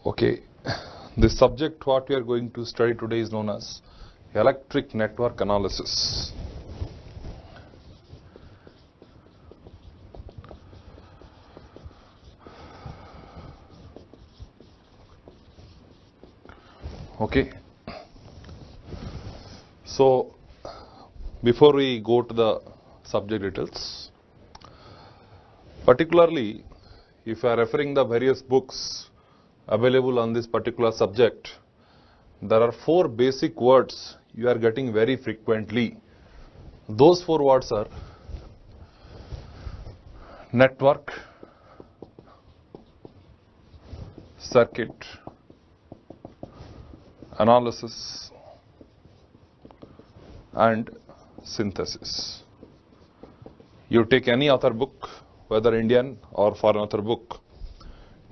Okay, this subject what we are going to study today is known as electric network analysis. Okay, so before we go to the subject details, particularly if you are referring the various books available on this particular subject, there are 4 basic words you are getting very frequently. Those 4 words are network, circuit, analysis and synthesis. You take any other book, whether Indian or foreign author book,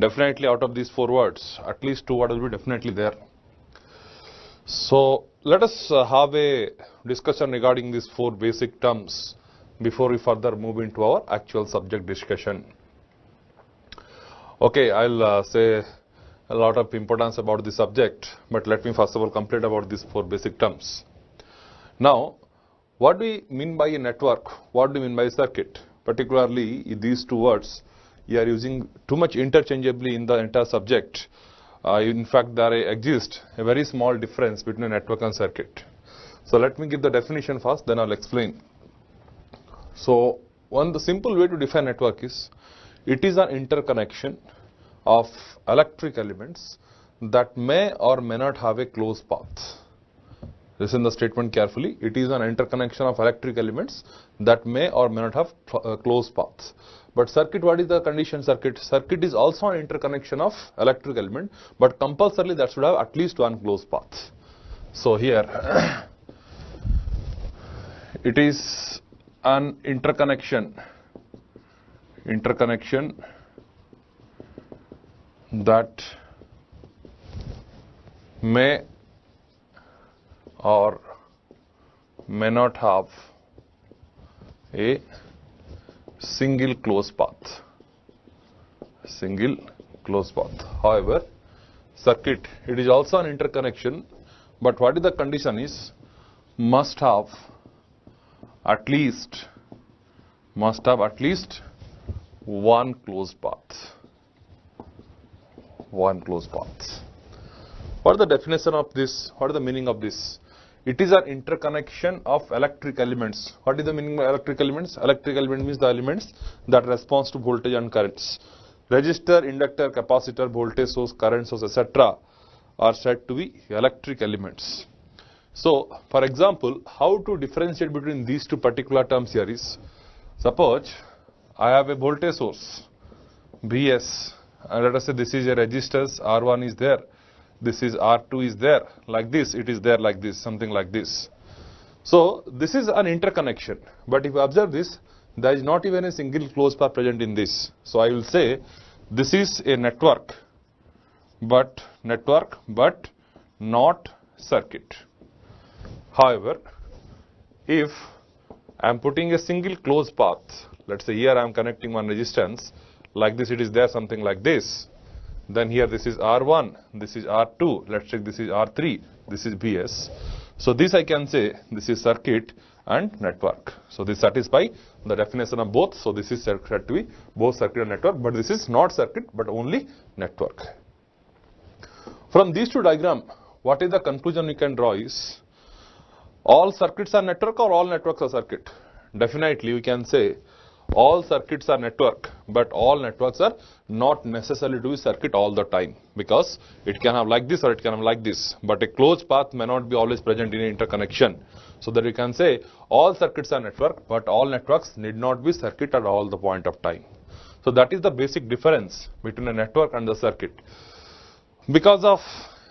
definitely out of these 4 words, at least 2 words will be definitely there. So let us have a discussion regarding these 4 basic terms before we further move into our actual subject discussion. Okay, I'll say a lot of importance about the subject, but let me first of all complete about these 4 basic terms. Now, what do we mean by a network? What do we mean by a circuit? Particularly these 2 words, you are using too much interchangeably in the entire subject. In fact, there exists a very small difference between a network and circuit. So let me give the definition first, then I'll explain. So the simple way to define network is, it is an interconnection of electric elements that may or may not have a closed path. Listen the statement carefully. It is an interconnection of electric elements that may or may not have closed paths. But circuit, what is the condition circuit? Circuit is also an interconnection of electric element, but compulsorily that should have at least one closed path. So here it is an interconnection that may or may not have a single closed path. However, circuit, it is also an interconnection, but what is the condition is, must have at least one closed path. What is the definition of this? What is the meaning of this? It is an interconnection of electric elements. What is the meaning of electric elements? Electric element means the elements that responds to voltage and currents. Resistor, inductor, capacitor, voltage source, current source, etc. are said to be electric elements. So, for example, how to differentiate between these 2 particular terms here is, suppose I have a voltage source Vs, and let us say this is a resistance, R1 is there, this is R2 is there, like this, it is there like this, something like this. So this is an interconnection, but if you observe this, there is not even a single closed path present in this. So I will say this is a network, but not circuit. However, if I am putting a single closed path, let's say here I am connecting one resistance, like this it is there, something like this, then here this is R1, this is R2, let's check this is R3, this is Vs. So this I can say this is circuit and network. So this satisfies the definition of both. So this is said to be both circuit and network, but this is not circuit but only network. From these 2 diagrams, what is the conclusion we can draw is, all circuits are network or all networks are circuit? Definitely we can say all circuits are network, but all networks are not necessarily to be circuit all the time, because it can have like this or it can have like this, but a closed path may not be always present in an interconnection. So that we can say all circuits are network, but all networks need not be circuit at all the point of time. So that is the basic difference between a network and the circuit. Because of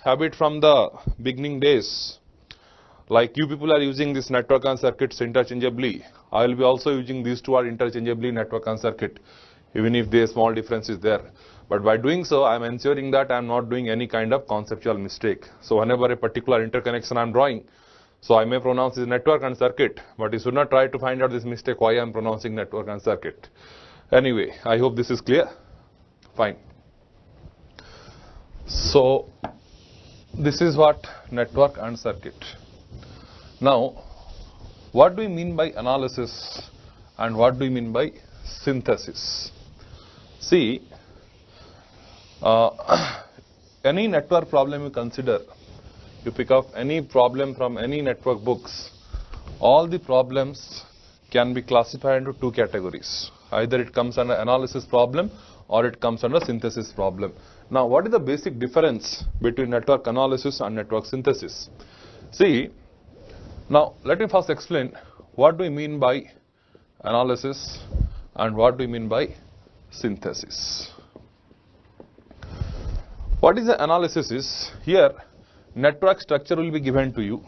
habit from the beginning days, like you people are using this network and circuits interchangeably, I will be also using these 2 words interchangeably, network and circuit, even if the small difference is there. But by doing so, I am ensuring that I am not doing any kind of conceptual mistake. So whenever a particular interconnection I am drawing, so I may pronounce this network and circuit, but you should not try to find out this mistake why I am pronouncing network and circuit. Anyway, I hope this is clear. Fine. So this is what network and circuit. Now what do we mean by analysis and what do we mean by synthesis? See, any network problem you consider, you pick up any problem from any network books, all the problems can be classified into two categories. Either it comes under analysis problem or it comes under synthesis problem. Now what is the basic difference between network analysis and network synthesis? See, now let me first explain what do we mean by analysis and what do we mean by synthesis. What is the analysis is, here network structure will be given to you,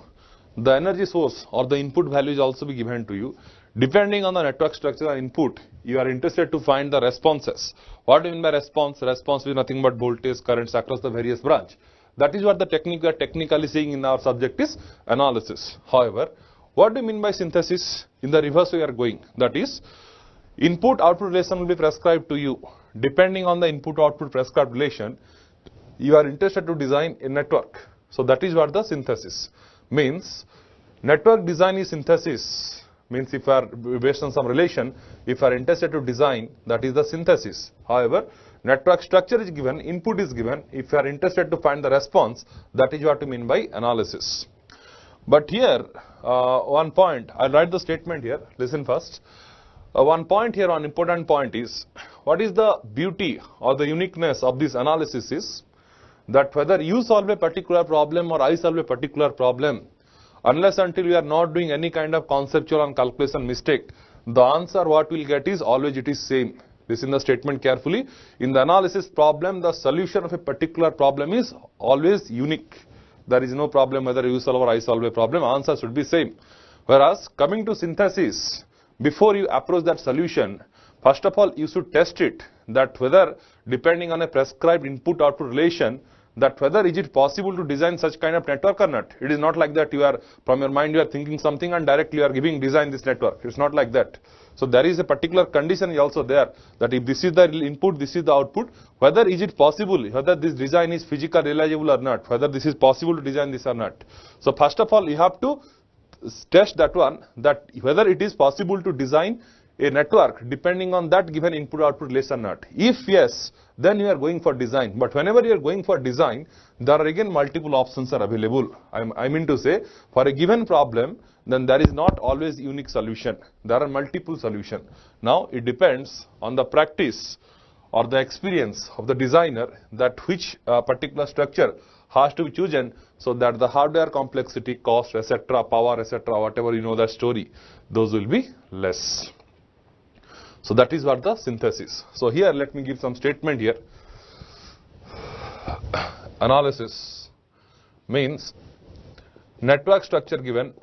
the energy source or the input value is also be given to you. Depending on the network structure and input, you are interested to find the responses. What do you mean by response? Response is nothing but voltage, currents across the various branch. That is what the technique we are technically seeing in our subject is analysis. However, what do you mean by synthesis? In the reverse we are going. That is, input-output relation will be prescribed to you. Depending on the input-output prescribed relation, you are interested to design a network. So that is what the synthesis means. Network design is synthesis. Means if you are based on some relation, if you are interested to design, that is the synthesis. However, network structure is given, input is given. If you are interested to find the response, that is what we mean by analysis. But here, one point, I'll write the statement here, listen first. One point here, one important point is, what is the beauty or the uniqueness of this analysis is, that whether you solve a particular problem or I solve a particular problem, unless until we are not doing any kind of conceptual and calculation mistake, the answer what we will get is always it is same. Listen the statement carefully. In the analysis problem, the solution of a particular problem is always unique. There is no problem whether you solve or I solve a problem, answer should be same. Whereas coming to synthesis, before you approach that solution, first of all you should test it, that whether depending on a prescribed input-output relation, that whether is it possible to design such kind of network or not. It is not like that you are, from your mind you are thinking something and directly you are giving design this network. It's not like that. So there is a particular condition is also there, that if this is the input, this is the output, whether is it possible, whether this design is physically realizable or not, whether this is possible to design this or not. So first of all you have to test that one, that whether it is possible to design a network depending on that given input-output relation or not. If yes, then you are going for design. But whenever you are going for design, there are again multiple options are available. I mean to say, for a given problem, then there is not always unique solution. There are multiple solutions. Now it depends on the practice or the experience of the designer, that which particular structure has to be chosen, so that the hardware complexity, cost, etc., power, etc., whatever you know that story, those will be less. So that is what the synthesis. So here let me give some statement here. Analysis means network structure given,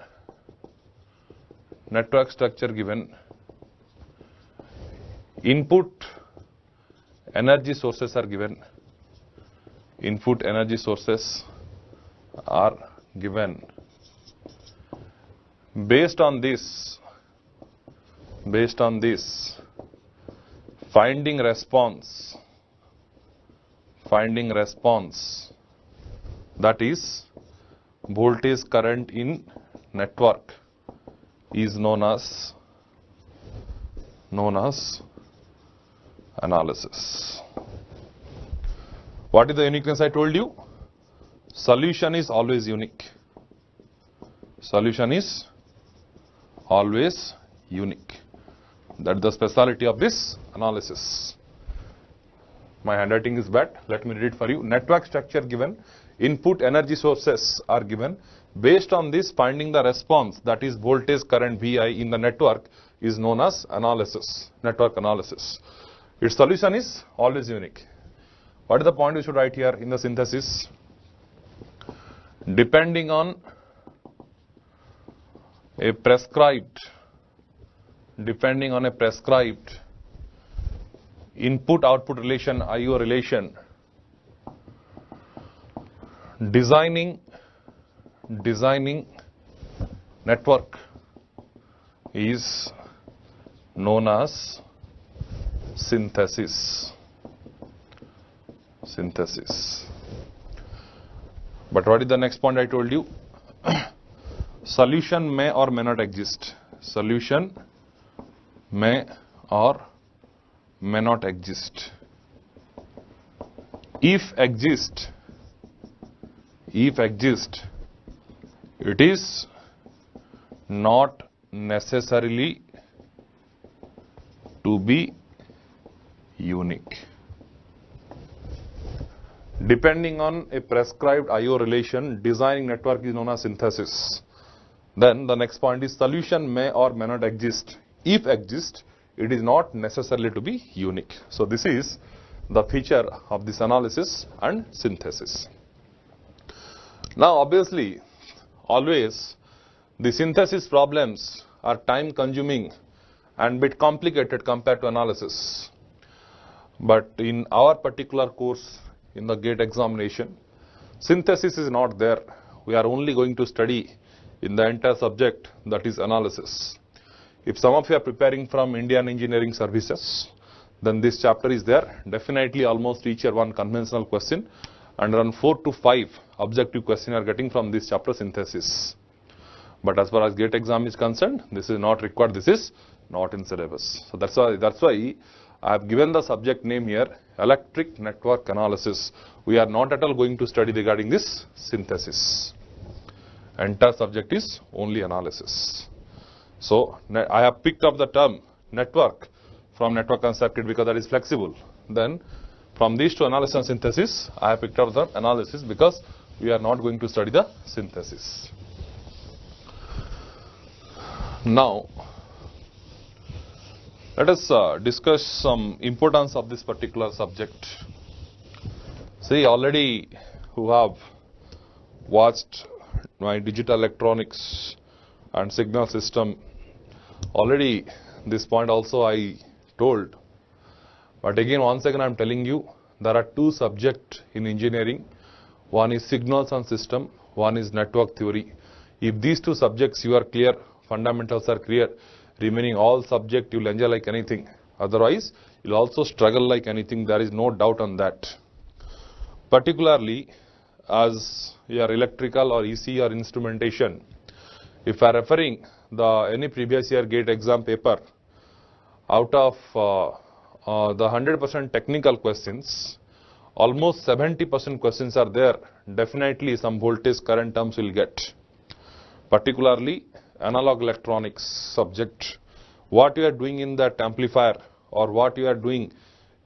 input energy sources are given, based on this finding response, that is voltage current in network, is known as analysis. What is the uniqueness I told you? Solution is always unique. That is the speciality of this analysis. My handwriting is bad. Let me read it for you. Network structure given, input energy sources are given. Based on this, finding the response, that is voltage current VI in the network, is known as analysis, network analysis. Its solution is always unique. What is the point we should write here in the synthesis? Depending on a prescribed input-output relation, IO relation, designing network is known as synthesis. But what is the next point I told you? Solution may or may not exist. Solution may or may not exist. If exist, it is not necessarily to be unique. Depending on a prescribed I/O relation, designing network is known as synthesis. Then the next point is solution may or may not exist. If exist, it is not necessarily to be unique. So this is the feature of this analysis and synthesis. Now obviously, always the synthesis problems are time consuming and bit complicated compared to analysis. But in our particular course, in the GATE examination, synthesis is not there. We are only going to study in the entire subject, that is analysis. If some of you are preparing from Indian Engineering Services, then this chapter is there. Definitely almost each year one conventional question and around 4 to 5 objective questions are getting from this chapter, synthesis. But as far as GATE exam is concerned, this is not required, this is not in syllabus. So that's why I have given the subject name here, electric network analysis. We are not at all going to study regarding this synthesis. Entire subject is only analysis. So I have picked up the term network from network and circuit because that is flexible. Then from these two, analysis and synthesis, I have picked up the analysis because we are not going to study the synthesis. Now let us discuss some importance of this particular subject. See, already who have watched my digital electronics and signal system, already this point also I told. But again, once again I am telling you, there are two subjects in engineering. One is signals and system, one is network theory. If these two subjects you are clear, fundamentals are clear, remaining all subject you will enjoy like anything. Otherwise, you will also struggle like anything. There is no doubt on that. Particularly as your electrical or EC or instrumentation, if I am referring any previous year GATE exam paper, out of the 100% technical questions, almost 70% questions are there. Definitely some voltage current terms will get. Particularly analog electronics subject, what you are doing in that amplifier or what you are doing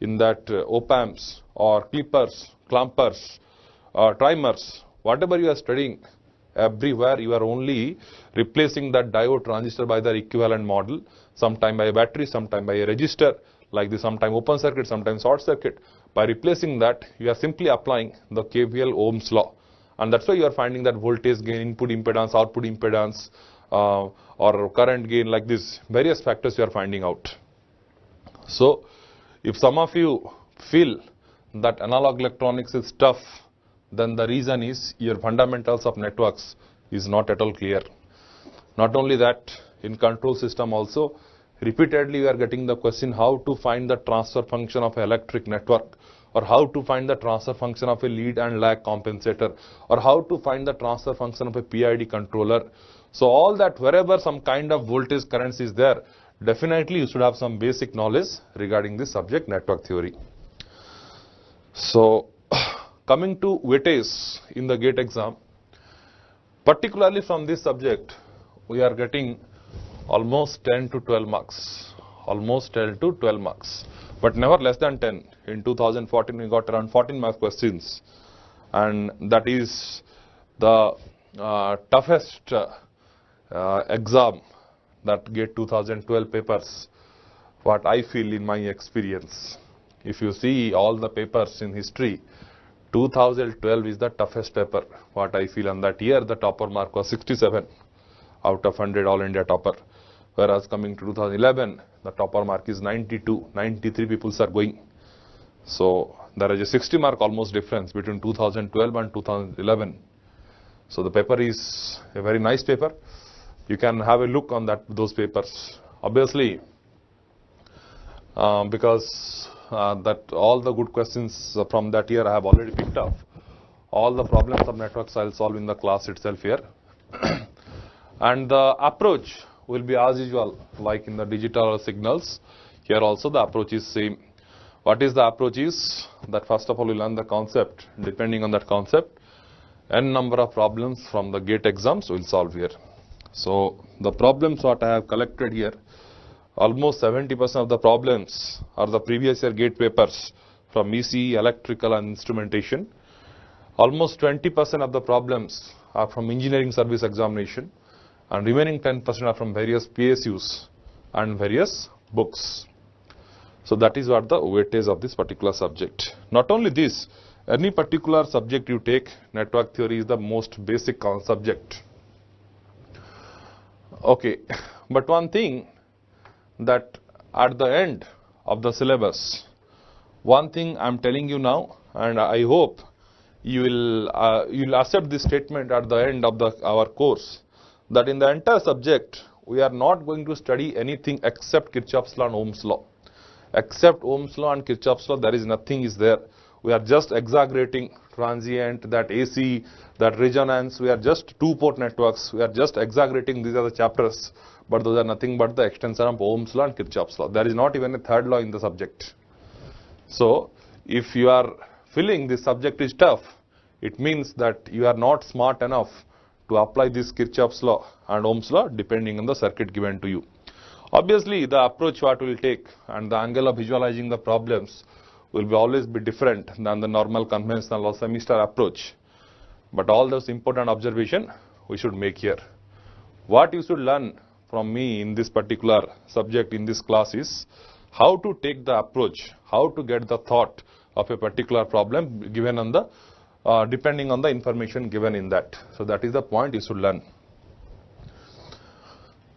in that op-amps or clippers, clampers, timers, whatever you are studying, everywhere you are only replacing that diode transistor by their equivalent model, sometime by a battery, sometime by a resistor, like this, sometime open circuit, sometimes short circuit. By replacing that, you are simply applying the KVL Ohm's law. And that's why you are finding that voltage gain, input impedance, output impedance, or current gain, like this, various factors you are finding out. So, if some of you feel that analog electronics is tough, then the reason is your fundamentals of networks is not at all clear. Not only that, in control system also, repeatedly we are getting the question how to find the transfer function of an electric network, or how to find the transfer function of a lead and lag compensator, or how to find the transfer function of a PID controller. So all that, wherever some kind of voltage currents is there, definitely you should have some basic knowledge regarding this subject, network theory. So coming to weightage in the GATE exam, particularly from this subject, we are getting almost 10 to 12 marks, almost 10 to 12 marks, but never less than 10. In 2014, we got around 14 mark questions, and that is the toughest exam that GATE 2012 papers, what I feel in my experience. If you see all the papers in history, 2012 is the toughest paper, what I feel. And that year the topper mark was 67 out of 100, all India topper. Whereas coming to 2011, the topper mark is 92, 93 people are going. So there is a 60 mark almost difference between 2012 and 2011. So the paper is a very nice paper. You can have a look on those papers. Obviously, because that all the good questions from that year I have already picked up. All the problems of networks I will solve in the class itself here. And the approach will be as usual, like in the digital signals. Here also the approach is same. What is the approach is that first of all we learn the concept. Depending on that concept, n number of problems from the GATE exams we will solve here. So the problems what I have collected here, almost 70% of the problems are the previous year GATE papers from ECE, electrical and instrumentation. Almost 20% of the problems are from engineering service examination, and remaining 10% are from various PSUs and various books. So that is what the weightage of this particular subject. Not only this, any particular subject you take, network theory is the most basic subject. Okay, but one thing that at the end of the syllabus, one thing I am telling you now, and I hope you will accept this statement at the end of our course, that in the entire subject we are not going to study anything except Kirchhoff's law and Ohm's law. Except Ohm's law and Kirchhoff's law, there is nothing is there. We are just exaggerating transient, that AC, that resonance. We are just two-port networks. We are just exaggerating. These are the chapters, but those are nothing but the extension of Ohm's law and Kirchhoff's law. There is not even a third law in the subject. So if you are feeling this subject is tough, it means that you are not smart enough to apply this Kirchhoff's law and Ohm's law depending on the circuit given to you. Obviously, the approach what we will take and the angle of visualizing the problems will always be different than the normal conventional or semester approach. But all those important observation we should make here. What you should learn from me in this particular subject in this class is how to take the approach, how to get the thought of a particular problem given on the depending on the information given in that. So that is the point you should learn.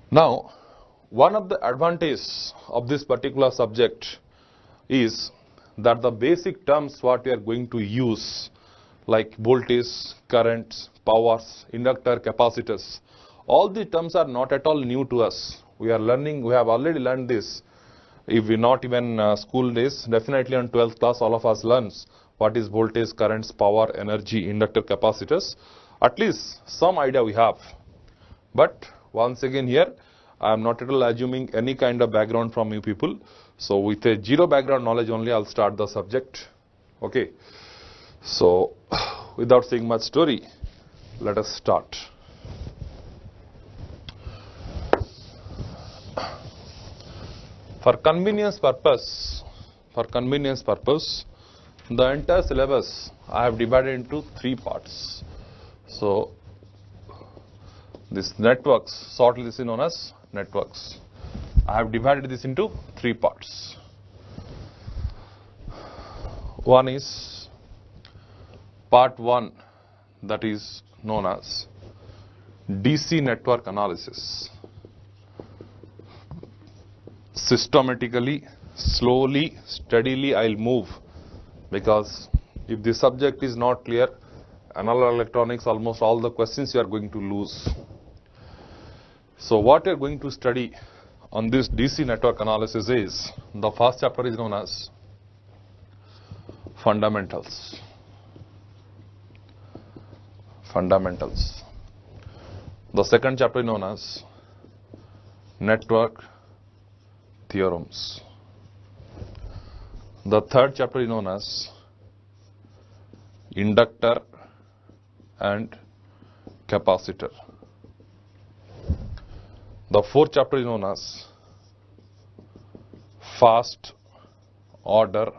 Now, one of the advantages of this particular subject is that the basic terms what we are going to use, like voltage, currents, powers, inductor, capacitors, all the terms are not at all new to us. We are learning, we have already learned this. If we not even school days, definitely on 12th class all of us learns what is voltage, currents, power, energy, inductor, capacitors. At least some idea we have. But once again here, I am not at all assuming any kind of background from you people. So with a zero background knowledge only, I will start the subject. Okay. So without saying much story, let us start. For convenience purpose, the entire syllabus I have divided into 3 parts. So this networks, shortly this is known as networks. I have divided this into 3 parts. One is part 1, that is known as DC network analysis. Systematically, slowly, steadily I will move, because if the subject is not clear, analog electronics, almost all the questions you are going to lose. So what you are going to study on this DC network analysis is, the first chapter is known as fundamentals. The second chapter is known as network theorems. The third chapter is known as inductor and capacitor. The fourth chapter is known as fast order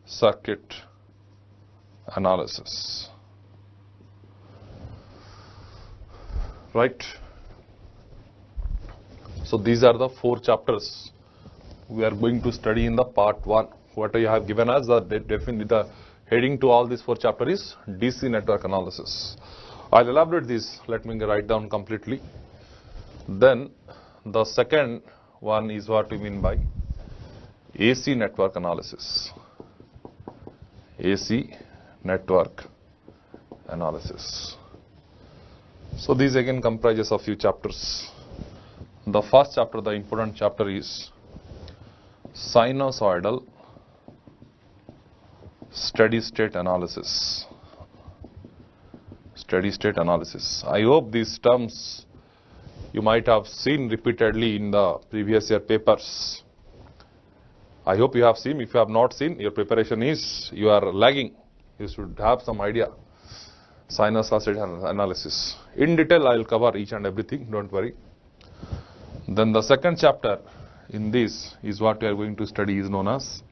circuit analysis. Right? So these are the 4 chapters we are going to study in the part 1. What I have given as the heading to all these 4 chapters is DC network analysis. I'll elaborate this. Let me write down completely. Then the second one is what we mean by AC network analysis. AC network analysis. So these again comprises of few chapters. The first chapter, the important chapter, is sinusoidal steady state analysis. steady state analysis. I hope these terms you might have seen repeatedly in the previous year papers. I hope you have seen. If you have not seen, your preparation is, you are lagging. You should have some idea. Sinus law state analysis. In detail, I will cover each and everything, don't worry. Then the second chapter in this is what we are going to study is known as,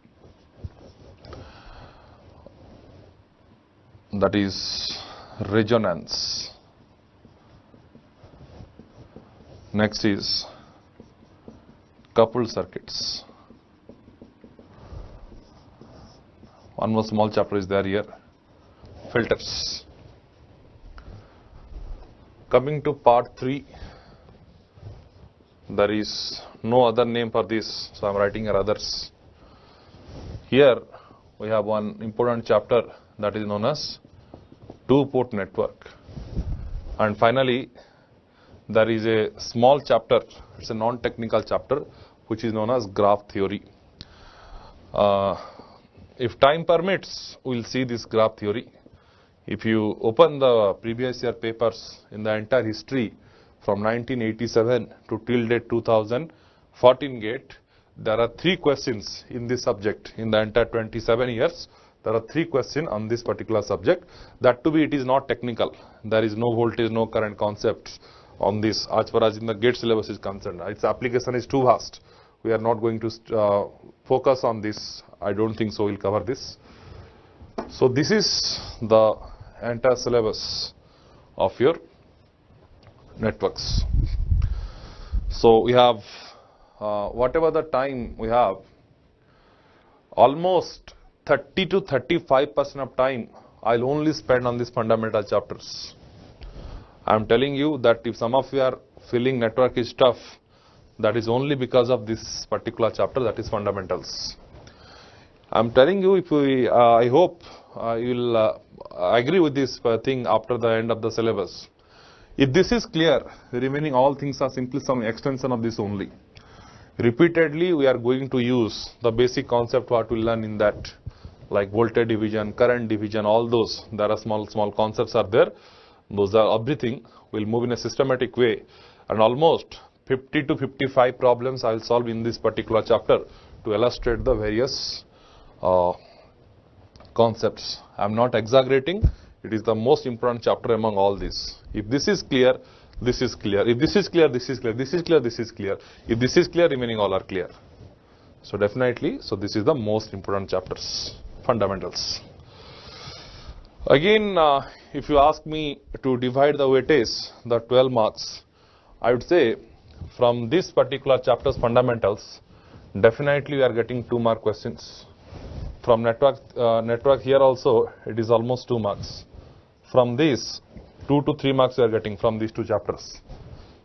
that is resonance. Next is coupled circuits. One more small chapter is there here, filters. Coming to part 3, there is no other name for this, so I am writing here others. Here we have one important chapter that is known as two-port network. And finally, there is a small chapter, it's a non-technical chapter, which is known as graph theory. If time permits, we will see this graph theory. If you open the previous year papers in the entire history from 1987 to till date 2014 gate, there are 3 questions in this subject. In the entire 27 years, there are 3 questions on this particular subject. That to be, it is not technical. There is no voltage, no current concepts on this as far as in the GATE syllabus is concerned. Its application is too vast. We are not going to focus on this. I don't think so. We'll cover this. So this is the entire syllabus of your networks. So we have whatever the time we have, almost 30 to 35% of time I'll only spend on these fundamental chapters. I'm telling you that if some of you are feeling network is tough, that is only because of this particular chapter, that is fundamentals. I'm telling you, if we, I hope you will agree with this thing after the end of the syllabus. If this is clear, the remaining all things are simply some extension of this only. Repeatedly, we are going to use the basic concept what we learn in that, like voltage division, current division, all those. There are small concepts are there. Those are everything. We'll move in a systematic way, and almost 50 to 55 problems I will solve in this particular chapter to illustrate the various concepts. I am not exaggerating. It is the most important chapter among all these. If this is clear, this is clear. If this is clear, this is clear. This is clear, this is clear. If this is clear, remaining all are clear. So definitely, so this is the most important chapters, fundamentals. Again, if you ask me to divide the weightage, the 12 marks, I would say from this particular chapter's fundamentals, definitely we are getting 2 mark questions. From network here also, it is almost 2 marks. From this, 2 to 3 marks we are getting from these 2 chapters.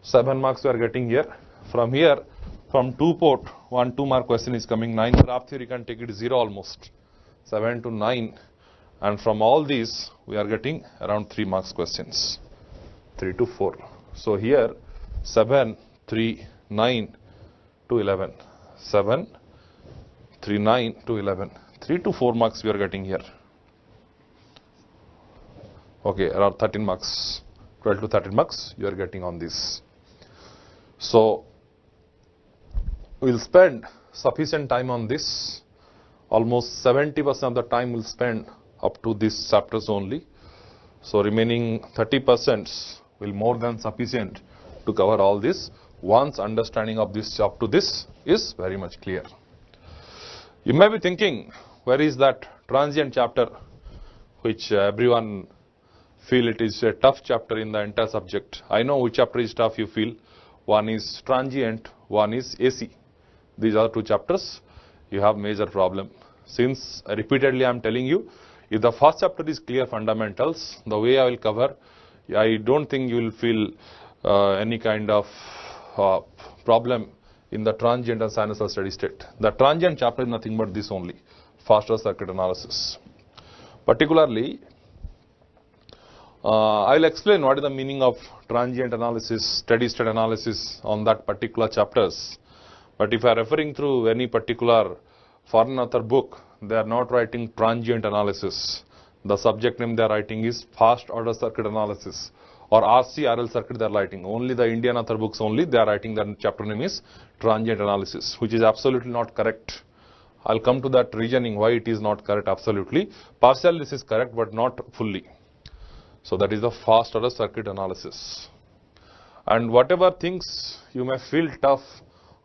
7 marks we are getting here. From here, from 2 port, 1 2 mark question is coming. 9 graph theory, you can take it 0 almost. 7 to 9. And from all these, we are getting around 3 marks questions. 3 to 4. So here, 7, 3, 9 to 11. 7, 3, 9 to 11. 3 to 4 marks we are getting here. Okay, around 13 marks, 12 to 13 marks you are getting on this. So, we will spend sufficient time on this. Almost 70% of the time we will spend up to these chapters only. So, remaining 30% will more than sufficient to cover all this once understanding of this up to this is very much clear. You may be thinking, where is that transient chapter which everyone feel it is a tough chapter in the entire subject. I know which chapter is tough you feel. One is transient, one is AC. These are 2 chapters. You have major problem. Since repeatedly I am telling you, if the first chapter is clear fundamentals, the way I will cover, I don't think you will feel any kind of problem in the transient and sinusoidal steady state. The transient chapter is nothing but this only, faster circuit analysis. Particularly, I will explain what is the meaning of transient analysis, steady state analysis on that particular chapters. But if I am referring through any particular foreign author book, they are not writing transient analysis. The subject name they are writing is Fast Order Circuit Analysis, or RCRL circuit they are writing. Only the Indian author books only they are writing that chapter name is Transient Analysis, which is absolutely not correct. I'll come to that reasoning why it is not correct absolutely. Partially this is correct but not fully. So that is the Fast Order Circuit Analysis. And whatever things you may feel tough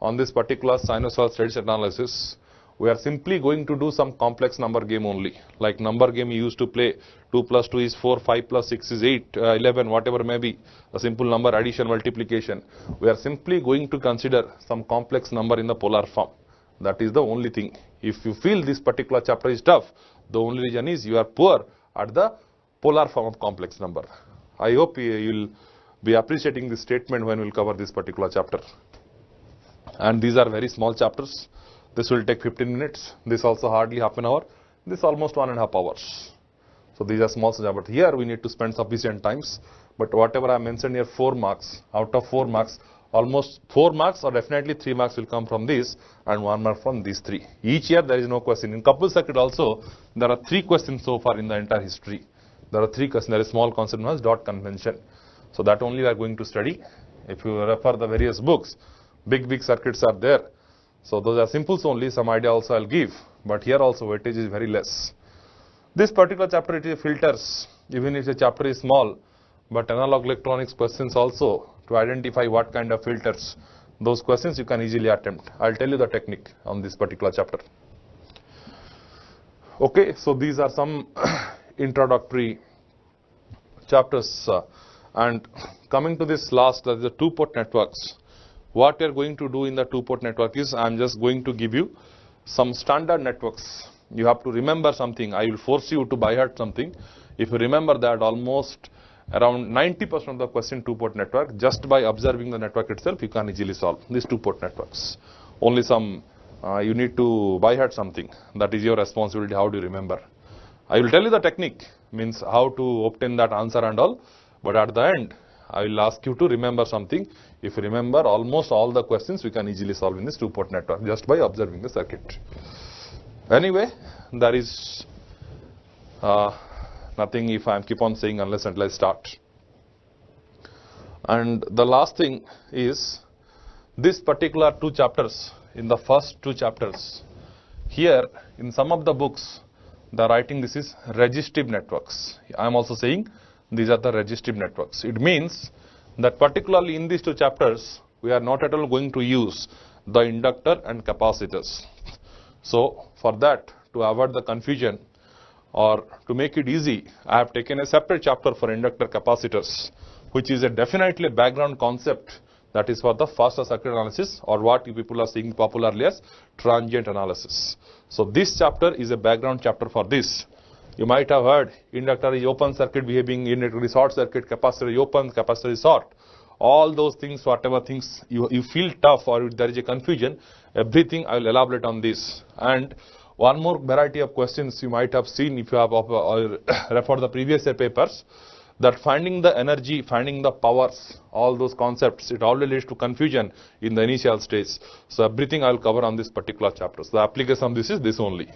on this particular sinusoidal steady state analysis, we are simply going to do some complex number game only. Like number game you used to play, 2 plus 2 is 4, 5 plus 6 is 8, 11, whatever may be, a simple number, addition, multiplication. We are simply going to consider some complex number in the polar form. That is the only thing. If you feel this particular chapter is tough, the only reason is you are poor at the polar form of complex number. I hope you will be appreciating this statement when we will cover this particular chapter. And these are very small chapters. This will take 15 minutes. This also hardly half an hour. This almost 1.5 hours. So these are small chapters. But here we need to spend sufficient times. But whatever I mentioned here, 4 marks. Out of 4 marks, almost 4 marks or definitely 3 marks will come from this and 1 mark from these 3. Each year there is no question. In coupled circuit also, there are 3 questions so far in the entire history. There are 3 questions. There is small concept known as dot convention. So that only we are going to study. If you refer the various books, big circuits are there. So those are simples only, some idea also I will give, but here also weightage is very less. This particular chapter it is filters, even if the chapter is small, but analog electronics questions also to identify what kind of filters, those questions you can easily attempt. I will tell you the technique on this particular chapter. Okay, so these are some introductory chapters and coming to this last, that is the two-port networks. What we are going to do in the two-port network is I am just going to give you some standard networks. You have to remember something. I will force you to by heart something. If you remember that, almost around 90% of the question two-port network, just by observing the network itself, you can easily solve these two-port networks. Only some you need to by heart something. That is your responsibility. How do you remember? I will tell you the technique, means how to obtain that answer and all. But at the end, I will ask you to remember something. If you remember almost all the questions, we can easily solve in this two-port network just by observing the circuit. Anyway, there is nothing if I keep on saying unless until I start. And the last thing is this particular 2 chapters, in the first 2 chapters, here in some of the books, the writing this is resistive networks. I am also saying these are the resistive networks. It means that particularly in these 2 chapters, we are not at all going to use the inductor and capacitors. So for that, to avoid the confusion or to make it easy, I have taken a separate chapter for inductor capacitors, which is a definitely a background concept that is for the faster circuit analysis, or what you people are saying popularly as transient analysis. So this chapter is a background chapter for this. You might have heard inductor is open circuit behaving, inductor is short circuit, capacitor is open, capacitor is short. All those things, whatever things you feel tough or there is a confusion, everything I will elaborate on this. And one more variety of questions you might have seen if you have referred the previous year papers, that finding the energy, finding the powers, all those concepts, it always leads to confusion in the initial stage. So everything I will cover on this particular chapter. So the application of this is this only.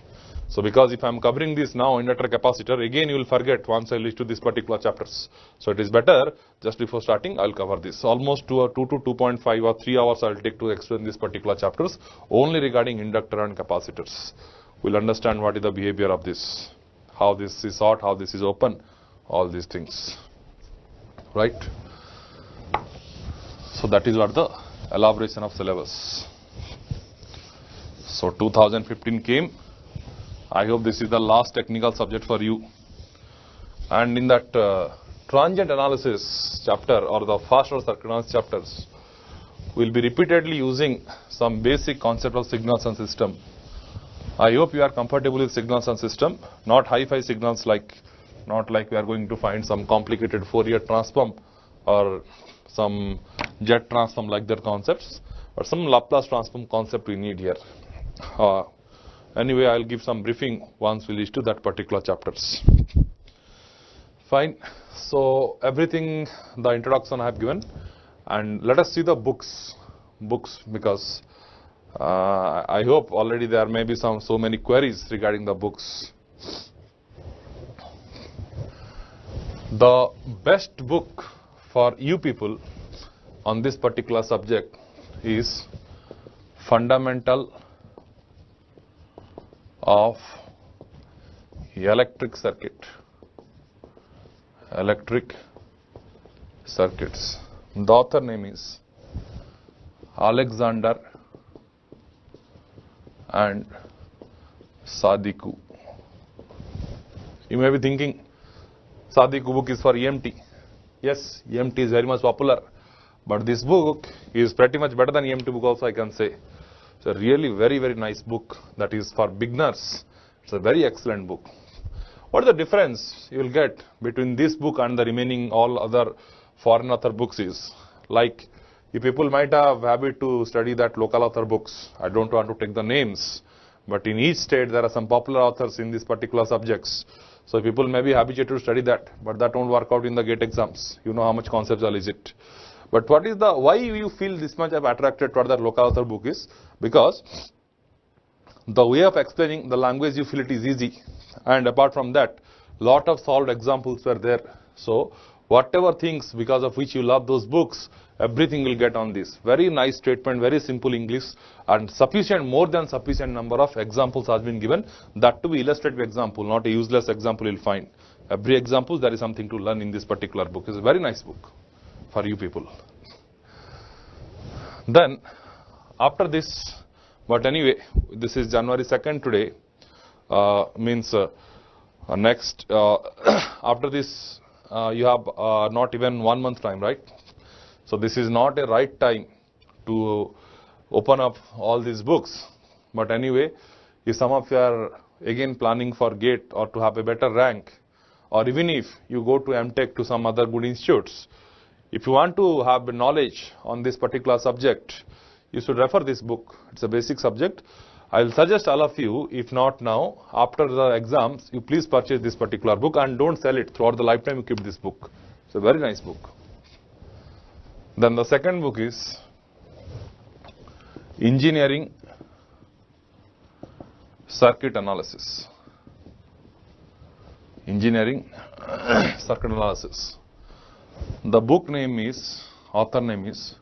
So because if I am covering this now, inductor capacitor, again you will forget once I reach to this particular chapters. So it is better just before starting I will cover this. So almost 2 to 2.5 or 3 hours I will take to explain this particular chapters only regarding inductor and capacitors. We will understand what is the behavior of this, how this is short, how this is open, all these things, right? So that is what the elaboration of syllabus. So 2015 came. I hope this is the last technical subject for you. And in that transient analysis chapter or the faster circuit analysis chapters, we will be repeatedly using some basic concept of signals and system. I hope you are comfortable with signals and system, not hi-fi signals not like we are going to find some complicated Fourier transform or some jet transform like their concepts, or some Laplace transform concept we need here. Anyway, I will give some briefing once we reach to that particular chapters. Fine. So everything, the introduction I have given, and let us see the books because I hope already there may be so many queries regarding the books. The best book for you people on this particular subject is Fundamental of Electric Circuit. Electric Circuits. The author name is Alexander and Sadiku. You may be thinking, Sadiku book is for EMT. Yes, EMT is very much popular, but this book is pretty much better than EMT book also, I can say. It's a really very, very nice book that is for beginners. It's a very excellent book. What is the difference you will get between this book and the remaining all other foreign author books is, like, you people might have habit to study that local author books. I don't want to take the names, but in each state there are some popular authors in these particular subjects. So people may be habituated to study that, but that won't work out in the GATE exams. You know how much conceptual is it. But what is the, why you feel this much of attracted toward that local author book is because the way of explaining the language you feel it is easy, and apart from that, lot of solved examples were there. So whatever things because of which you love those books, everything will get on this. Very nice statement, very simple English, and sufficient, more than sufficient number of examples has been given. That to be illustrative example, not a useless example you'll find. Every example there is something to learn in this particular book. It's a very nice book for you people. Then after this, but anyway, this is January 2nd today, means next, after this you have not even 1 month time, right? So this is not a right time to open up all these books. But anyway, if some of you are again planning for GATE or to have a better rank, or even if you go to MTech to some other good institutes, if you want to have knowledge on this particular subject, you should refer this book. It's a basic subject. I will suggest all of you, if not now, after the exams, you please purchase this particular book and don't sell it. Throughout the lifetime you keep this book. It's a very nice book. Then the second book is Engineering Circuit Analysis. Engineering Circuit Analysis. The book name is, author name is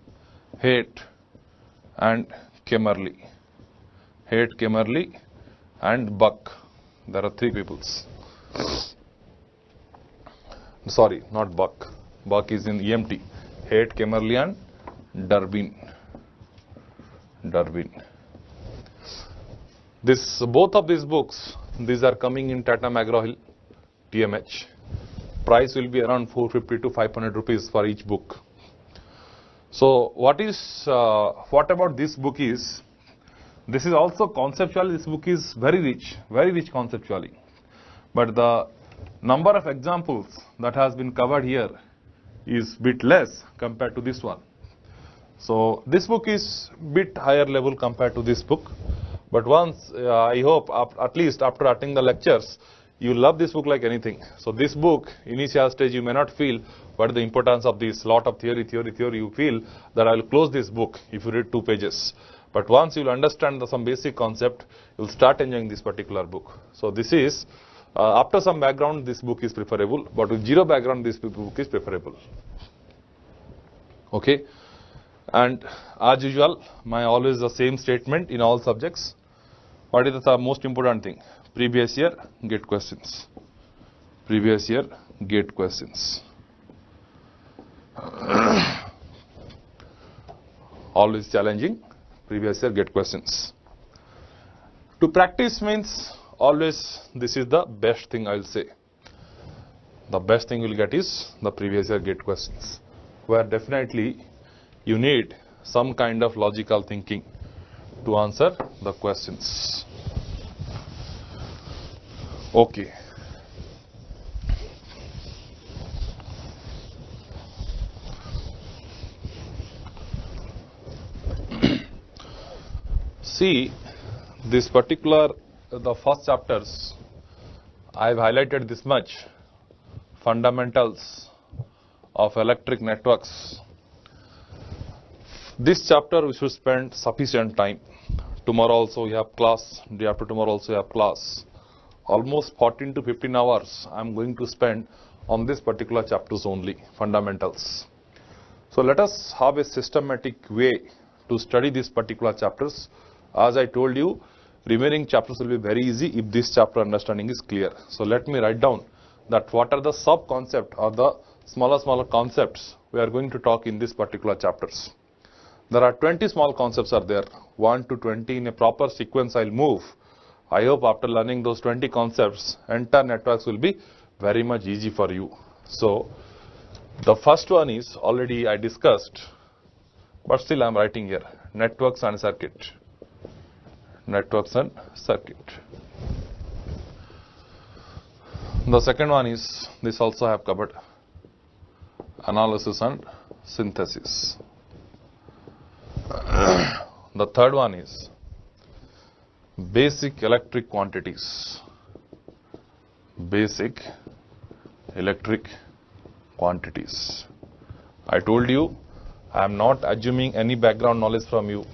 Haight and Kemerly. Haight, Kemerly and Buck. There are three peoples. Sorry, not Buck. Buck is in EMT. Haight, Kemerly and Durbin. Both of these books, these are coming in Tata McGraw-Hill, TMH. Price will be around 450 to 500 rupees for each book. So what about this book is, this is also conceptually, this book is very rich conceptually. But the number of examples that has been covered here is bit less compared to this one. So this book is bit higher level compared to this book. But once, I hope, at least after attending the lectures, you love this book like anything. So this book, initial stage you may not feel, but the importance of this lot of theory, you feel that I will close this book if you read 2 pages. But once you will understand some basic concept, you will start enjoying this particular book. So this is, after some background, this book is preferable, but with zero background, this book is preferable. Okay. And as usual, my always the same statement in all subjects. What is the most important thing? Previous year, GATE questions. Previous year, GATE questions. Always challenging. Previous year, GATE questions. To practice means always this is the best thing I will say. The best thing you will get is the previous year GATE questions, where definitely you need some kind of logical thinking to answer the questions. Okay. See, this particular, the first chapters, I have highlighted this much, fundamentals of electric networks. This chapter we should spend sufficient time. Tomorrow also we have class, day after tomorrow also we have class. Almost 14 to 15 hours I am going to spend on this particular chapters only, fundamentals. So let us have a systematic way to study these particular chapters. As I told you, remaining chapters will be very easy if this chapter understanding is clear. So let me write down that what are the sub-concept or the smaller concepts we are going to talk in this particular chapters. There are 20 small concepts are there, 1 to 20 in a proper sequence I'll move. I hope after learning those 20 concepts, entire networks will be very much easy for you. So the first one is already I discussed, but still I am writing here, networks and circuit. Networks and circuit. The second one is, this also I have covered, analysis and synthesis. The third one is basic electric quantities. Basic electric quantities. I told you I am not assuming any background knowledge from you.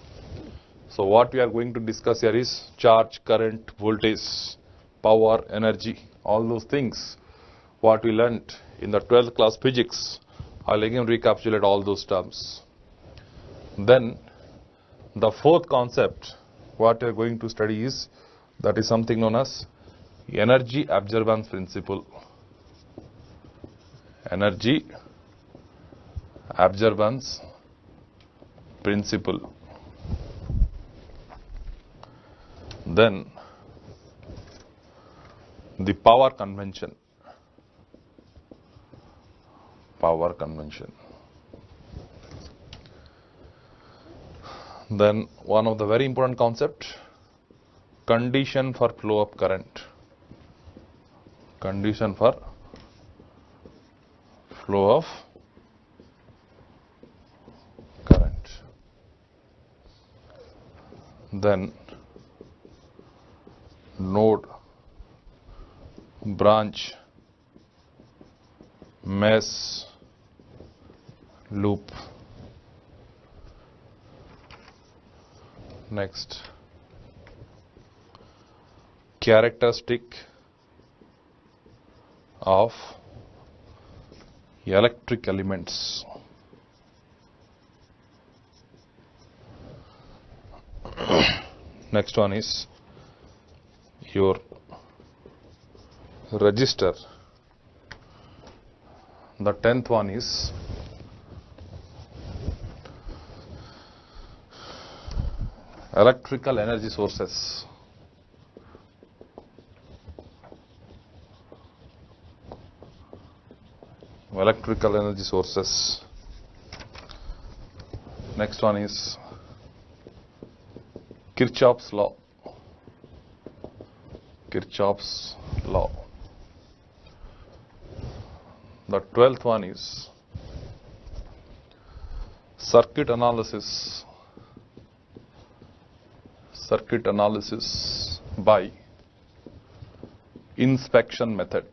So what we are going to discuss here is charge, current, voltage, power, energy, all those things what we learnt in the 12th class physics. I'll again recapitulate all those terms. Then the fourth concept what we are going to study is, that is something known as energy absorbance principle. Energy absorbance principle. Then the power convention. Power convention. Then one of the very important concept, condition for flow of current. Condition for flow of current. Then node, branch, mesh, loop. Next, characteristic of electric elements. Next one is your resistor. The 10th one is electrical energy sources. Electrical energy sources. Next one is Kirchhoff's law. Kirchhoff's law. The 12th one is circuit analysis. Circuit analysis by inspection method.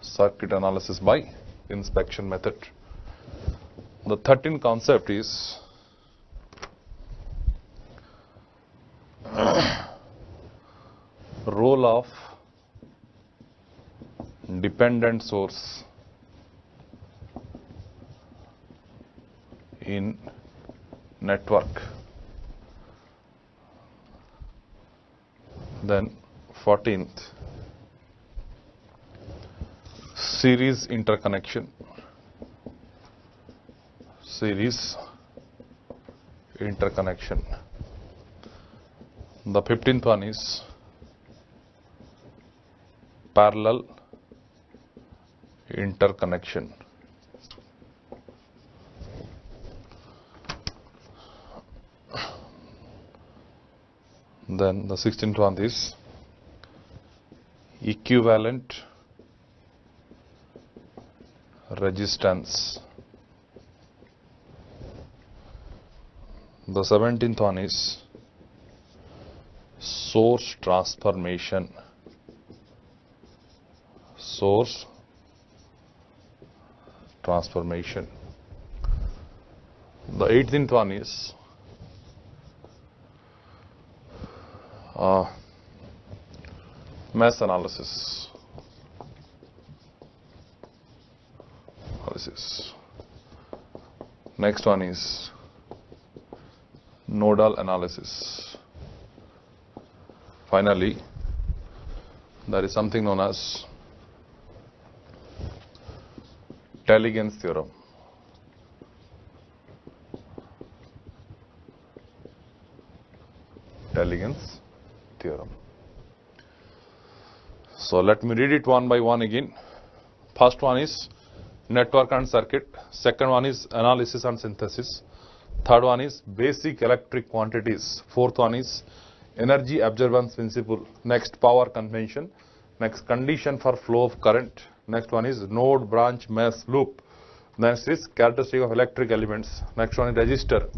Circuit analysis by inspection method. The 13th concept is role of dependent source in network. Then 14th, series interconnection. Series interconnection. The 15th one is parallel interconnection. Then the 16th one is equivalent resistance. The 17th one is source transformation. Source transformation. The 18th one is mesh analysis. analysis. Next one is nodal analysis. Finally, there is something known as Tailligand's theorem. Tailligand's theorem. So let me read it one by one again. First one is network and circuit. Second one is analysis and synthesis. Third one is basic electric quantities. Fourth one is energy absorbance principle. Next, power convention. Next, condition for flow of current. Next one is node, branch, mesh, loop. Next is characteristic of electric elements. Next one is resistor.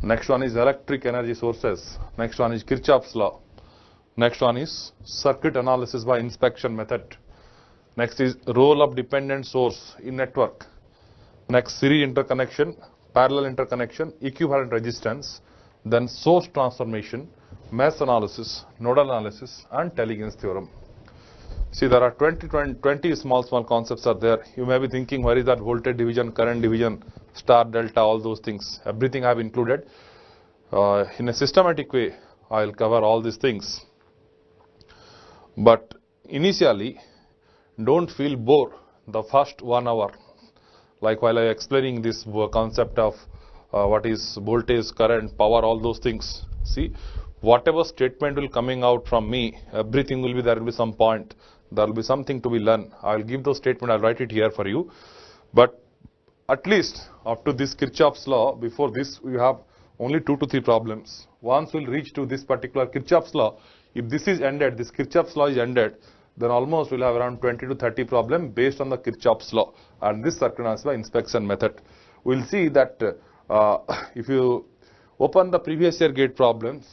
Next one is electric energy sources. Next one is Kirchhoff's law. Next one is circuit analysis by inspection method. Next is role of dependent source in network. Next, series interconnection, parallel interconnection, equivalent resistance. Then source transformation, mesh analysis, nodal analysis, and Tailligand's theorem. See, there are 20 small concepts are there. You may be thinking, where is that voltage division, current division, star, delta, all those things. Everything I have included. In a systematic way, I will cover all these things. But initially, don't feel bored the first 1 hour. Like while I explaining this concept of what is voltage, current, power, all those things. See, whatever statement will coming out from me, everything will be, there will be some point. There will be something to be learned. I will give those statement, I will write it here for you. But at least up to this Kirchhoff's law, before this we have only 2 to 3 problems. Once we will reach to this particular Kirchhoff's law, if this is ended, this Kirchhoff's law is ended, then almost we will have around 20 to 30 problems based on the Kirchhoff's law and this circuit analysis by inspection method. We will see that if you open the previous year gate problems,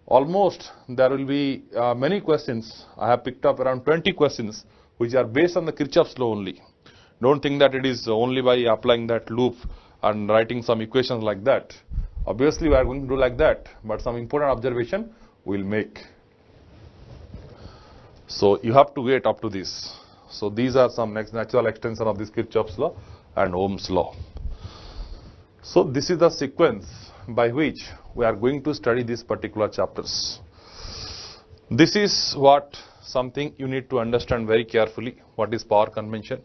almost there will be many questions. I have picked up around 20 questions which are based on the Kirchhoff's law only. Don't think that it is only by applying that loop and writing some equations like that. Obviously, we are going to do like that, but some important observation we will make. So you have to wait up to this. So these are some next natural extension of this Kirchhoff's law and Ohm's law. So this is the sequence by which we are going to study these particular chapters. This is what something you need to understand very carefully, what is power convention,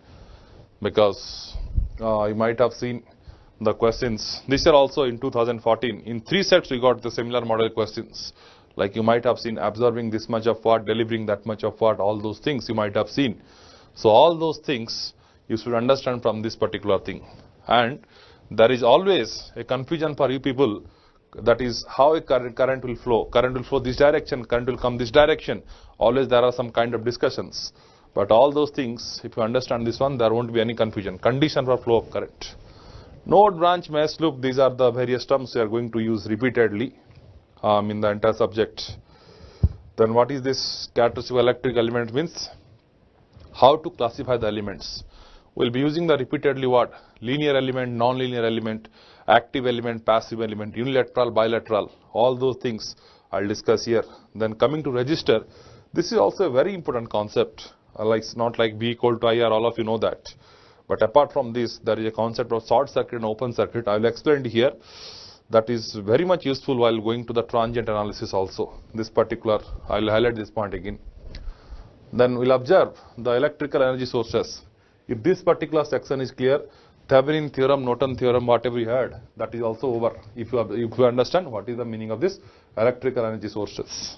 because you might have seen the questions. This year also in 2014, in 3 sets we got the similar model questions. Like you might have seen absorbing this much of watt, delivering that much of watt, all those things you might have seen. So all those things you should understand from this particular thing. And there is always a confusion for you people, that is how a current will flow. Current will flow this direction, current will come this direction. Always there are some kind of discussions. But all those things, if you understand this one, there won't be any confusion. Condition for flow of current. Node, branch, mesh, loop, these are the various terms we are going to use repeatedly in the entire subject. Then what is this characteristic of electric element means? How to classify the elements. We will be using the repeatedly what? Linear element, non-linear element, active element, passive element, unilateral, bilateral, all those things I will discuss here. Then coming to resistor, this is also a very important concept. Like it's not like V equal to IR, all of you know that. But apart from this, there is a concept of short circuit and open circuit. I will explain it here. That is very much useful while going to the transient analysis also. This particular, I will highlight this point again. Then we will observe the electrical energy sources. If this particular section is clear, Thevenin theorem, Norton theorem, whatever you had, that is also over. If you understand what is the meaning of this electrical energy sources.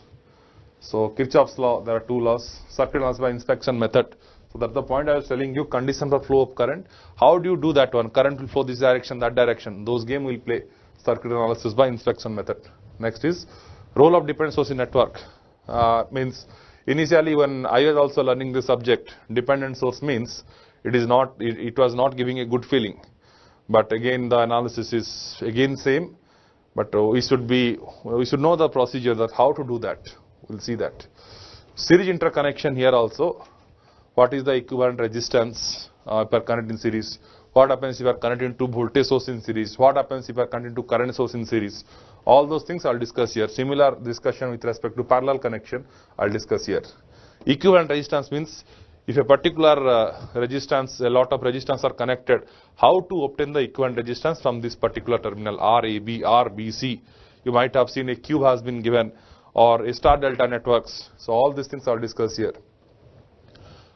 So Kirchhoff's law, there are 2 laws, circuit analysis by inspection method. So that's the point I was telling you, condition for flow of current. How do you do that one? Current will flow this direction, that direction. Those game will play. Circuit analysis by inspection method. Next is role of dependent source in network. Means initially when I was also learning this subject, dependent source means it was not giving a good feeling. But again the analysis is again same. But we should know the procedure, that how to do that. We'll see that. Series interconnection here also. What is the equivalent resistance per connect in series? What happens if you are connecting 2 voltage source in series? What happens if you are connecting 2 current source in series? All those things I will discuss here. Similar discussion with respect to parallel connection I will discuss here. Equivalent resistance means if a particular resistance, a lot of resistance are connected, how to obtain the equivalent resistance from this particular terminal R, A, B, R, B, C. You might have seen a cube has been given or a star delta networks. So all these things are discussed here.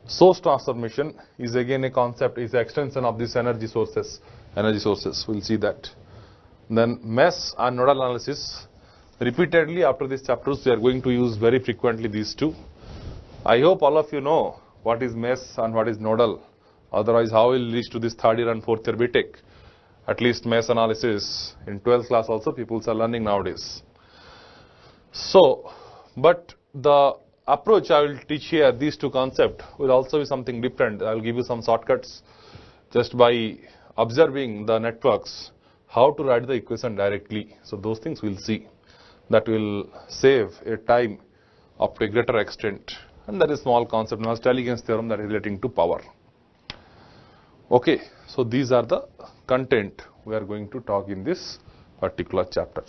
Source transformation is again a concept, is an extension of these energy sources. We'll see that. Then mesh and nodal analysis. Repeatedly after these chapters, we are going to use very frequently these two. I hope all of you know what is mesh and what is nodal. Otherwise, how will reach to this third year and fourth year BTech? At least mesh analysis in 12th class also people are learning nowadays. So, but the approach I will teach here, these two concepts, will also be something different. I will give you some shortcuts just by observing the networks, how to write the equation directly. So, those things we will see. That will save a time up to a greater extent. And that is small concept, Nash-Dalligans theorem, that is relating to power. Okay, so these are the content we are going to talk in this particular chapter.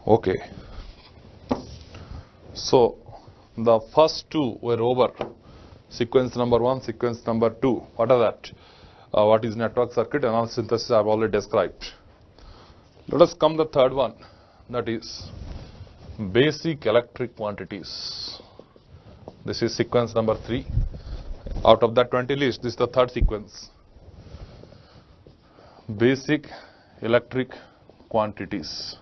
Okay, so the first two were over, sequence number 1, sequence number 2. What are that? What is network circuit analysis synthesis I have already described. Let us come to the third one, that is basic electric quantities. This is sequence number 3. Out of that 20 list, this is the third sequence. Basic electric quantities.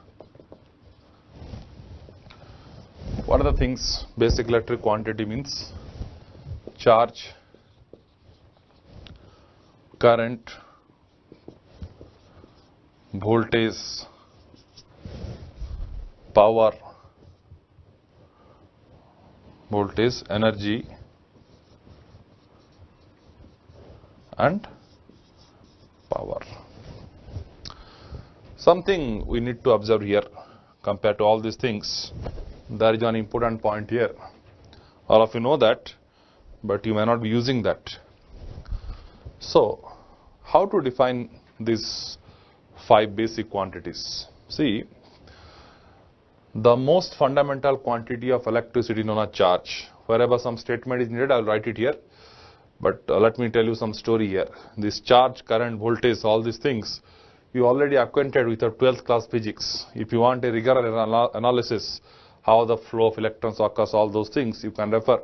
What are the things basic electric quantity means? Charge, current, voltage, power, voltage, energy, and power. Something we need to observe here compared to all these things. There is an important point here. All of you know that, but you may not be using that. So, how to define these 5 basic quantities? See, the most fundamental quantity of electricity known as charge. Wherever some statement is needed, I will write it here. But let me tell you some story here. This charge, current, voltage, all these things, you already acquainted with your 12th class physics. If you want a rigorous analysis, how the flow of electrons occurs, all those things you can refer.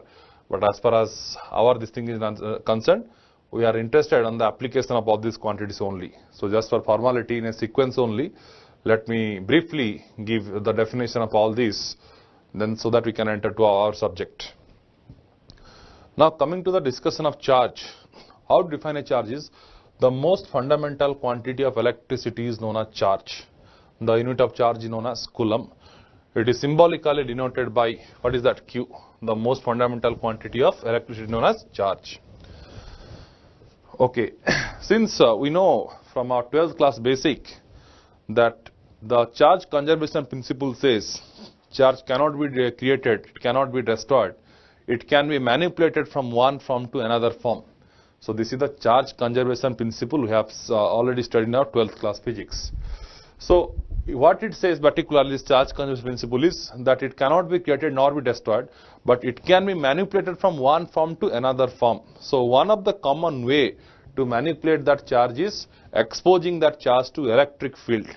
But as far as our this thing is concerned, we are interested on the application of all these quantities only. So just for formality in a sequence only, let me briefly give the definition of all these, then so that we can enter to our subject. Now coming to the discussion of charge, how to define a charge is the most fundamental quantity of electricity is known as charge. The unit of charge is known as coulomb. It is symbolically denoted by, what is that, Q, the most fundamental quantity of electricity known as charge. Okay, since we know from our 12th class basic that the charge conservation principle says charge cannot be created, it cannot be destroyed, it can be manipulated from one form to another form. So this is the charge conservation principle we have already studied in our 12th class physics. So what it says particularly is charge conservation principle is that it cannot be created nor be destroyed, but it can be manipulated from one form to another form. So one of the common way to manipulate that charge is exposing that charge to electric field.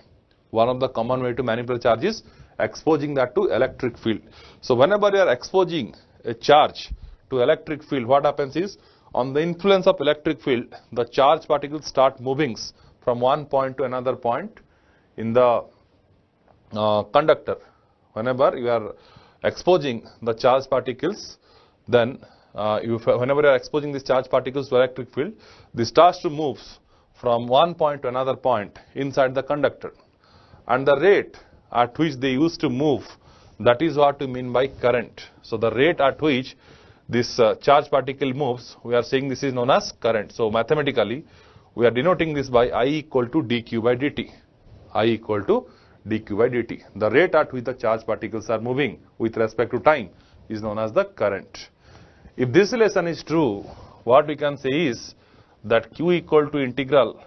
One of the common way to manipulate charge is exposing that to electric field. So whenever you are exposing a charge to electric field, what happens is on the influence of electric field, the charge particles start moving from one point to another point in the conductor. Whenever you are exposing the charge particles, then whenever you are exposing these charge particles to electric field, this starts to move from one point to another point inside the conductor. And the rate at which they used to move That is what we mean by current. So the rate at which this charge particle moves, we are saying this is known as current. So mathematically, we are denoting this by I equal to dq by dt. I equal to dq by dt. The rate at which the charge particles are moving with respect to time is known as the current. If this relation is true, what we can say is that q equal to integral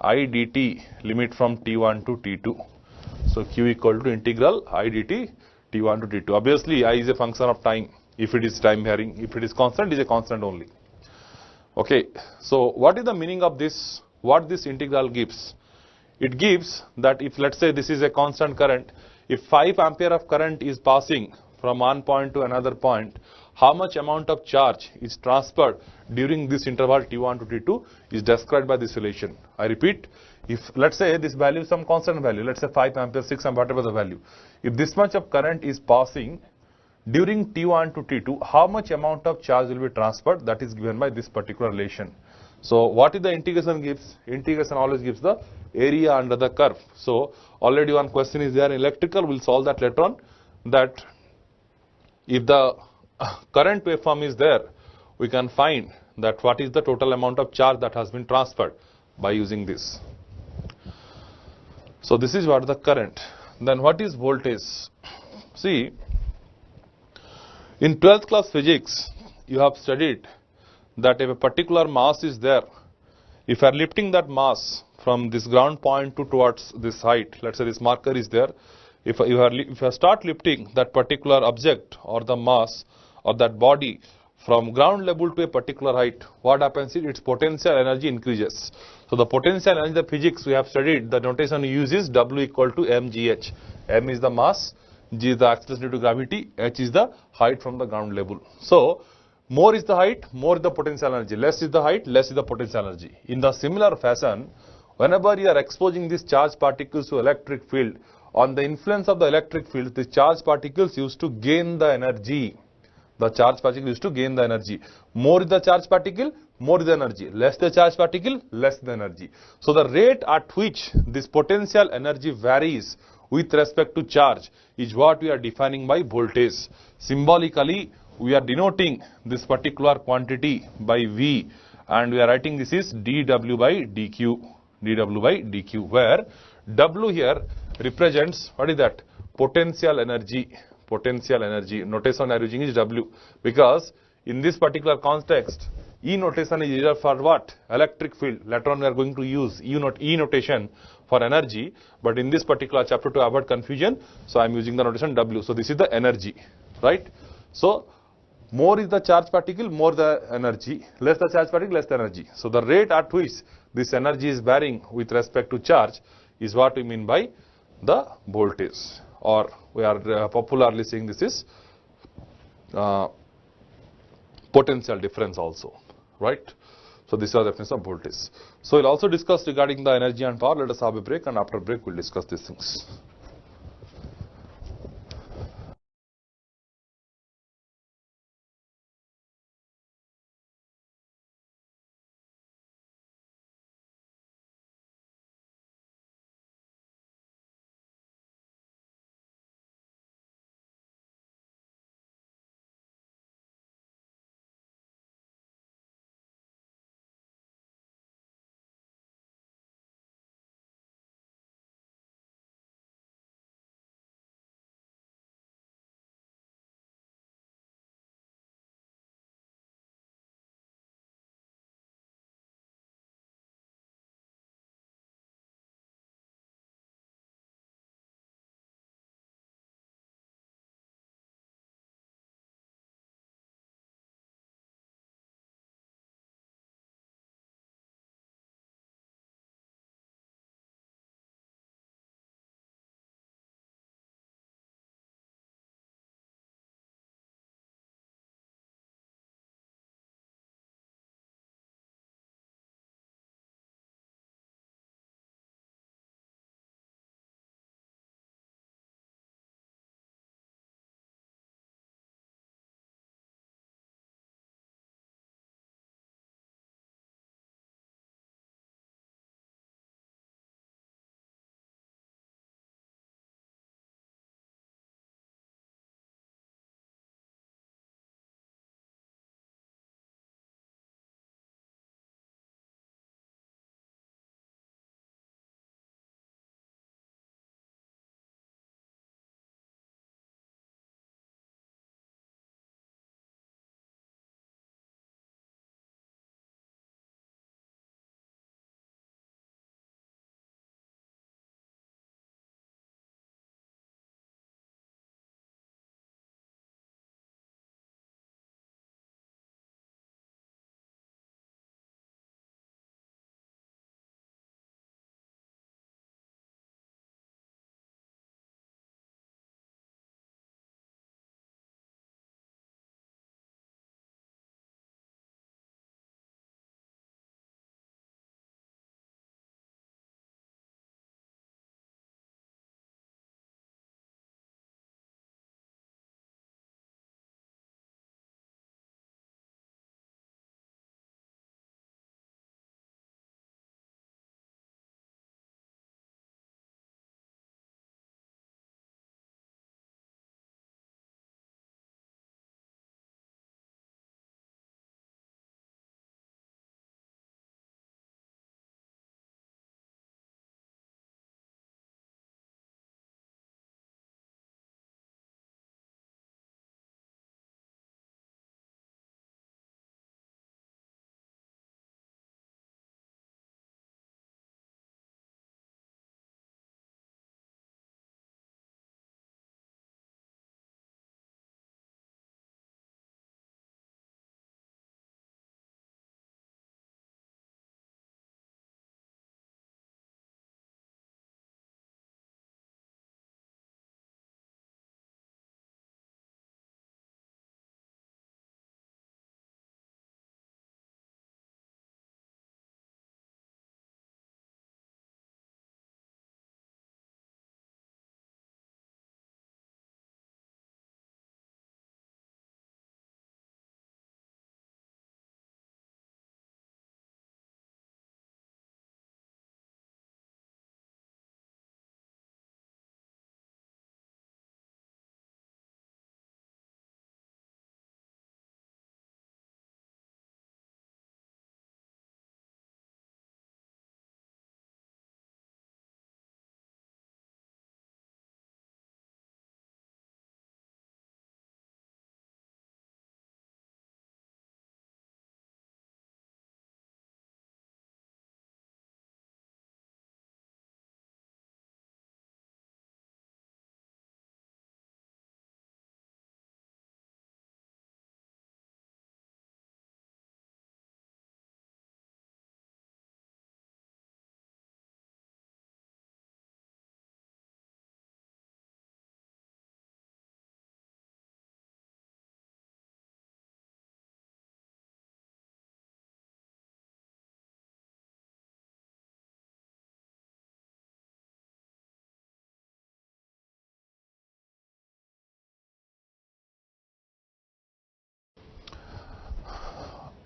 I dt limit from t1 to t2. So q equal to integral I dt t1 to t2. Obviously, I is a function of time. If it is time varying, if it is constant, it is a constant only. Okay. So what is the meaning of this? What this integral gives? It gives that if, let's say, this is a constant current, if 5 ampere of current is passing from one point to another point, how much amount of charge is transferred during this interval t1 to t2 is described by this relation. I repeat, if, let's say, this value is some constant value, let's say 5 ampere, 6 ampere, whatever the value. If this much of current is passing during t1 to t2, how much amount of charge will be transferred? That is given by this particular relation. So what is the integration gives? Integration always gives the area under the curve. So already one question is there in electrical, we'll solve that later on, that if the current waveform is there, we can find that what is the total amount of charge that has been transferred by using this. So this is what the current. Then what is voltage? See, in 12th class physics, you have studied that if a particular mass is there, if you are lifting that mass from this ground point to towards this height, let's say this marker is there, if you start lifting that particular object or the mass or that body from ground level to a particular height, what happens is its potential energy increases. So the potential energy, the physics we have studied, the notation we use is W equal to mgh. M is the mass, G is the acceleration due to gravity, H is the height from the ground level. So more is the height, more is the potential energy, less is the height, less is the potential energy. In the similar fashion, whenever you are exposing these charged particles to electric field, on the influence of the electric field, the charged particles used to gain the energy. The charged particle used to gain the energy. More is the charged particle, more is the energy. Less the charged particle, less the energy. So the rate at which this potential energy varies with respect to charge is what we are defining by voltage. Symbolically, we are denoting this particular quantity by V, and we are writing this is dW by dQ. dW by dQ, where W here represents, what is that? Potential energy. Potential energy. Notation I am using is W, because in this particular context, E notation is reserved for what? Electric field. Later on we are going to use E notation for energy, but in this particular chapter, to avoid confusion, so I am using the notation W. So this is the energy, right? So more is the charged particle, more the energy, less the charged particle, less the energy. So the rate at which this energy is varying with respect to charge is what we mean by the voltage, or we are popularly saying this is potential difference also, right? So this is the definition of voltage. So we'll also discuss regarding the energy and power. Let us have a break, and after break we'll discuss these things.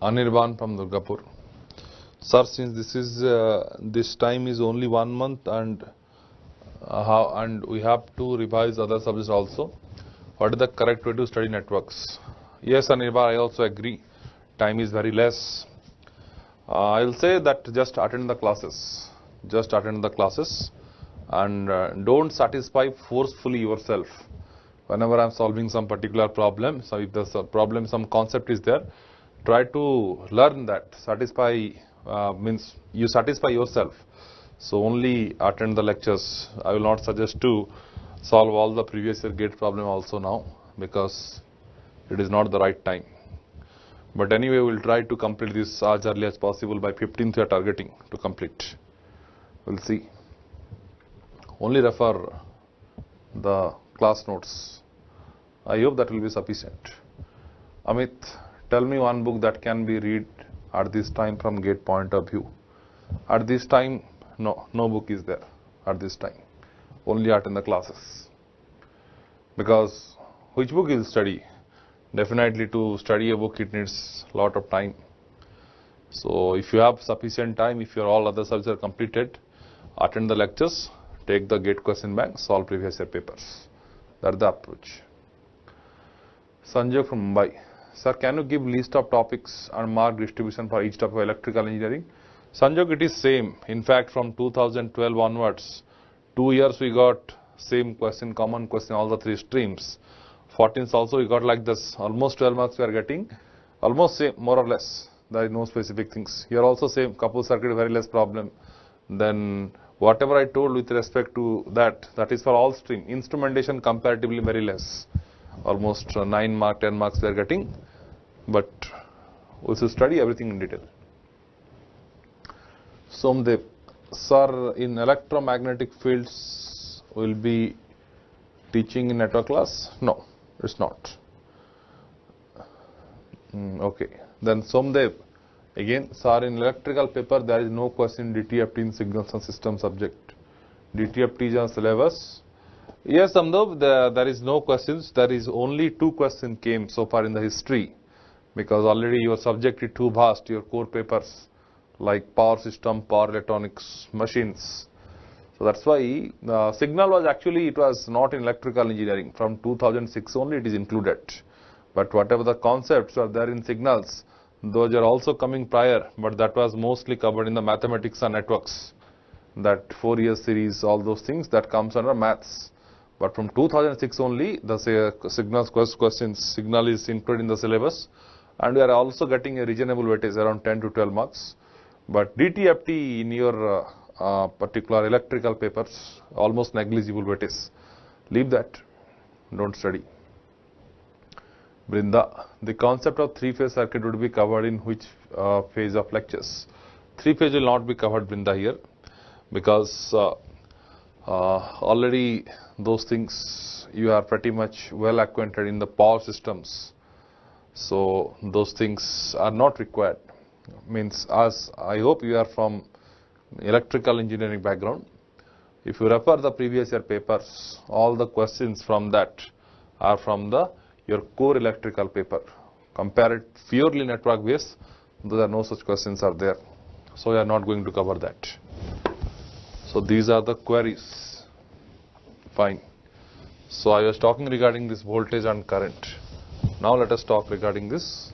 Anirban from Durgapur. Sir, since this time is only 1 month and we have to revise other subjects also, what is the correct way to study networks? Yes, Anirban, I also agree. Time is very less. I will say that just attend the classes. Just attend the classes and don't satisfy forcefully yourself. Whenever I am solving some particular problem, so if the problem, some concept is there, try to learn that. Satisfy means you satisfy yourself. So only attend the lectures. I will not suggest to solve all the previous year gate problem also now, because it is not the right time. But anyway, we will try to complete this as early as possible. By 15th we are targeting to complete. We will see. Only refer the class notes. I hope that will be sufficient. Amit, tell me one book that can be read at this time from gate point of view. At this time, no book is there at this time. Only attend the classes. Because which book you will study? Definitely to study a book it needs a lot of time. So if you have sufficient time, if your all other subjects are completed, attend the lectures, take the gate question bank, solve previous year papers. That's the approach. Sanjay from Mumbai. Sir, can you give list of topics and mark distribution for each topic of electrical engineering? Sanjay, it is same. In fact, from 2012 onwards, 2 years we got same question, common question, all the 3 streams. 14th also we got like this, almost 12 marks we are getting, almost same, more or less. There is no specific things. Here also same, couple circuit very less problem. Then whatever I told with respect to that is for all stream. Instrumentation comparatively very less. Almost 9 mark, 10 marks we are getting, but we should study everything in detail. Somdev, sir, in electromagnetic fields will be teaching in network class? No, it's not. Okay. Then Somdev, again, sir, in electrical paper there is no question DTFT in signals and system subject. DTFT is on syllabus. Yes, Somdev, there is no questions. There is only 2 questions came so far in the history, because already your subject is too vast, your core papers like power system, power electronics, machines. So that's why signal was actually, it was not in electrical engineering. From 2006 only it is included. But whatever the concepts are there in signals, those are also coming prior, but that was mostly covered in the mathematics and networks. That Fourier series, all those things, that comes under maths. But from 2006 only, the signals questions, signal is included in the syllabus, and we are also getting a reasonable weightage around 10 to 12 marks. But DTFT in your particular electrical papers, almost negligible weightage. Leave that, don't study. Brinda, the concept of 3-phase circuit would be covered in which phase of lectures? 3-phase will not be covered, Brinda, here, because already those things you are pretty much well acquainted in the power systems. So those things are not required. Means, as I hope you are from electrical engineering background, if you refer the previous year papers, all the questions from that are from your core electrical paper. Compare it purely network based, there are no such questions are there. So we are not going to cover that. So these are the queries. Fine. So I was talking regarding this voltage and current. Now let us talk regarding this